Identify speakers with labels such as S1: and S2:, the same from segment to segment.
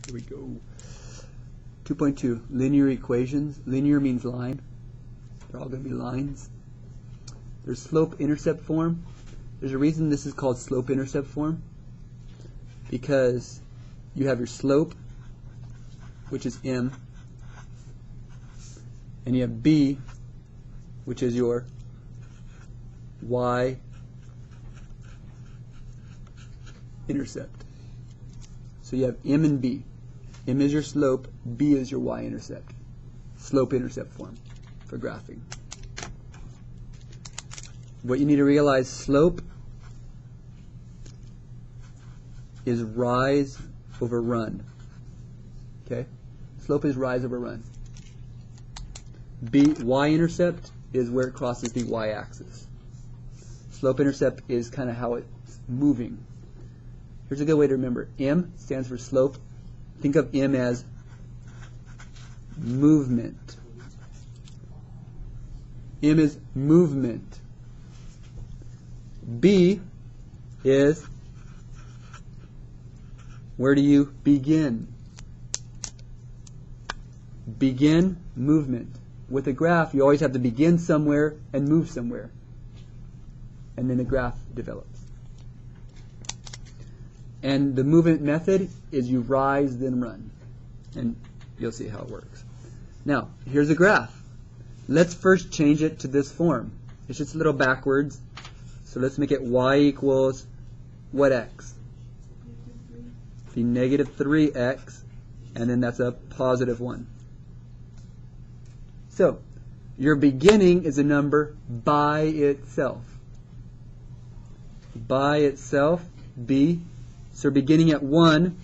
S1: Here we go. 2.2, linear equations. Linear means line. They're all going to be lines. There's slope-intercept form. There's a reason this is called slope-intercept form, because you have your slope, which is m, and you have b, which is your y-intercept. So you have m and b. M is your slope, b is your y-intercept. Slope-intercept form for graphing. What you need to realize, slope is rise over run. Okay? Slope is rise over run. Y-intercept is where it crosses the y-axis. Slope-intercept is kind of how it's moving. Here's a good way to remember. M stands for slope. Think of M as movement. M is movement. B is where do you begin? Begin movement. With a graph, you always have to begin somewhere and move somewhere. And then the graph develops. And the movement method is you rise, then run. And you'll see how it works. Now, here's a graph. Let's first change it to this form. It's just a little backwards. So let's make it y equals what x? Be negative 3x, and then that's a positive 1. So, your beginning is a number by itself. By itself, b. So we're beginning at 1.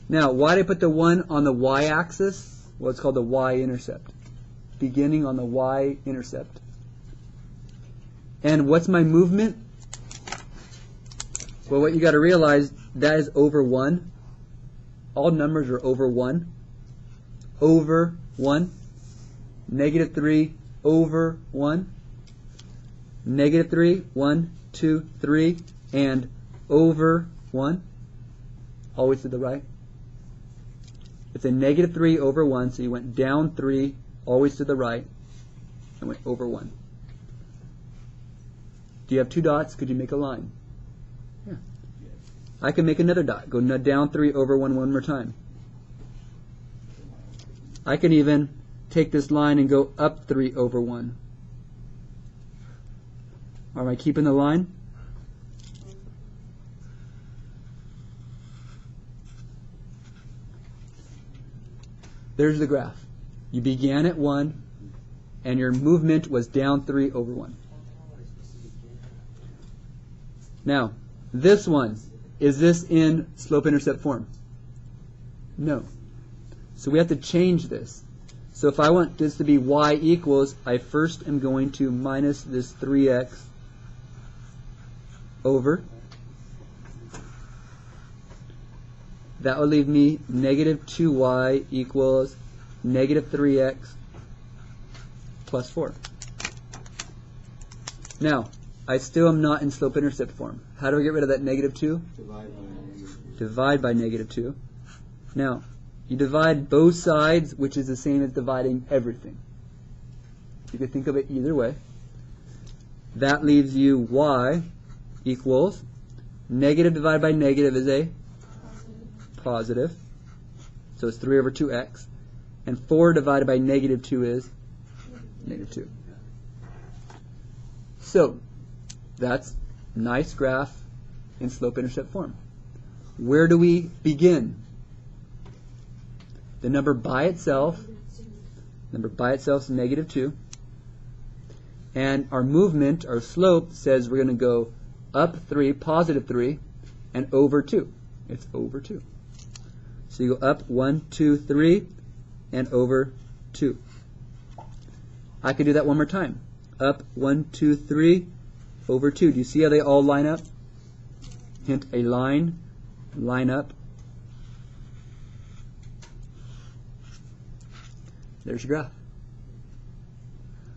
S1: Now, why did I put the 1 on the y-axis? Well, it's called the y-intercept. Beginning on the y-intercept. And what's my movement? Well, what you got to realize, that is over 1. All numbers are over 1. Over 1. Negative 3 over 1. Negative 3, 1, 2, 3, and over 1. Always to the right. It's a negative 3 over 1, so you went down 3, always to the right, and went over 1. Do you have 2 dots? Could you make a line? Yeah. I can make another dot. Go down 3 over 1 one more time. I can even take this line and go up 3 over 1. Am I keeping the line? There's the graph. You began at 1, and your movement was down 3 over 1. Now, this one, is this in slope-intercept form? No. So we have to change this. So if I want this to be y equals, I first am going to minus this 3x over. That will leave me negative 2y equals negative 3x plus 4. Now, I still am not in slope-intercept form. How do I get rid of that negative 2? Divide by negative 2. Now, you divide both sides, which is the same as dividing everything. You can think of it either way. That leaves you y equals negative divided by negative is a positive. So it's 3 over 2x. And 4 divided by negative 2 is negative 2. So, that's nice graph in slope-intercept form. Where do we begin? The number by itself is negative 2. And our movement, our slope, says we're going to go up 3, positive 3, and over 2. It's over 2. So you go up 1, 2, 3, and over 2. I could do that one more time. Up 1, 2, 3, over 2. Do you see how they all line up? Hint, a line, line up. There's your graph.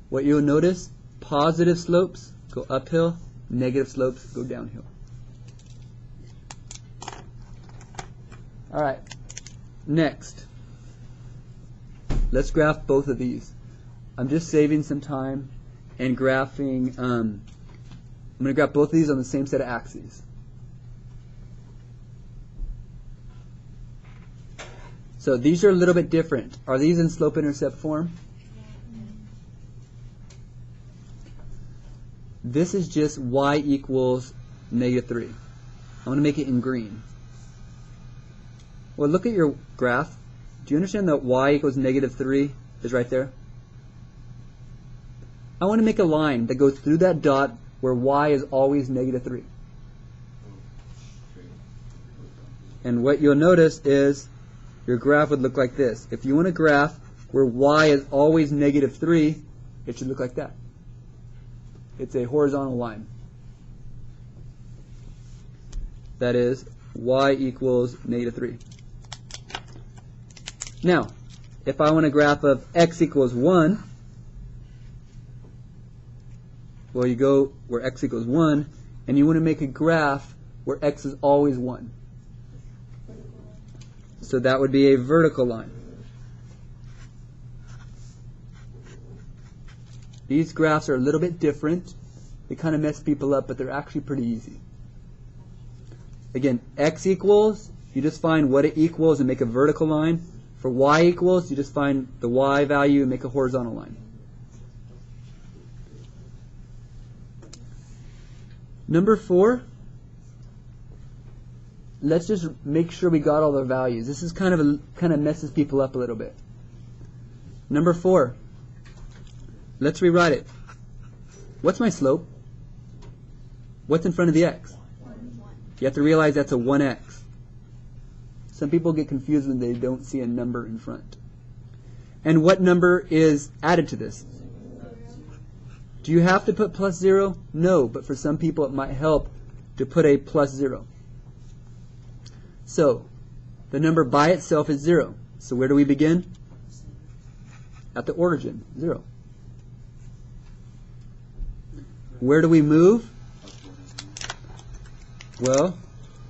S1: What you'll notice, positive slopes go uphill, negative slopes go downhill. All right. next, let's graph both of these. I'm just saving some time and graphing. I'm going to graph both of these on the same set of axes. So these are a little bit different. Are these in slope-intercept form? This is just y equals -3. I want to make it in green. Well, look at your graph. Do you understand that y equals -3 is right there? I want to make a line that goes through that dot where y is always -3. And what you'll notice is your graph would look like this. If you want a graph where y is always -3, it should look like that. It's a horizontal line. That is y equals -3. Now, if I want a graph of x equals 1, well, you go where x equals 1, and you want to make a graph where x is always 1. So that would be a vertical line. These graphs are a little bit different. They kind of mess people up, but they're actually pretty easy. Again, x equals, you just find what it equals and make a vertical line. For y equals, you just find the y value and make a horizontal line. Number 4, let's just make sure we got all the values. This is kind of messes people up a little bit. Number 4, let's rewrite it. What's my slope? What's in front of the x? You have to realize that's a 1x. Some people get confused when they don't see a number in front. And what number is added to this? Do you have to put +0? No, but for some people it might help to put a +0. So, the number by itself is 0. So where do we begin? At the origin, 0. Where do we move? Well,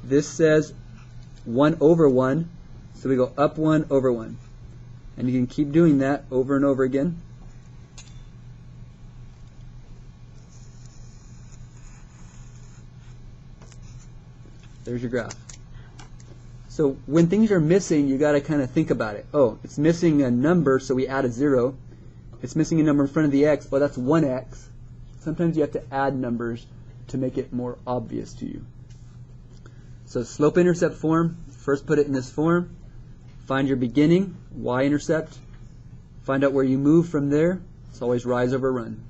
S1: this says 1 over 1, so we go up 1 over 1. And you can keep doing that over and over again. There's your graph. So when things are missing, you got to kind of think about it. Oh, it's missing a number, so we add a 0. It's missing a number in front of the x. Oh, that's 1x. Sometimes you have to add numbers to make it more obvious to you. So slope-intercept form, first put it in this form. Find your beginning, y-intercept. Find out where you move from there. It's always rise over run.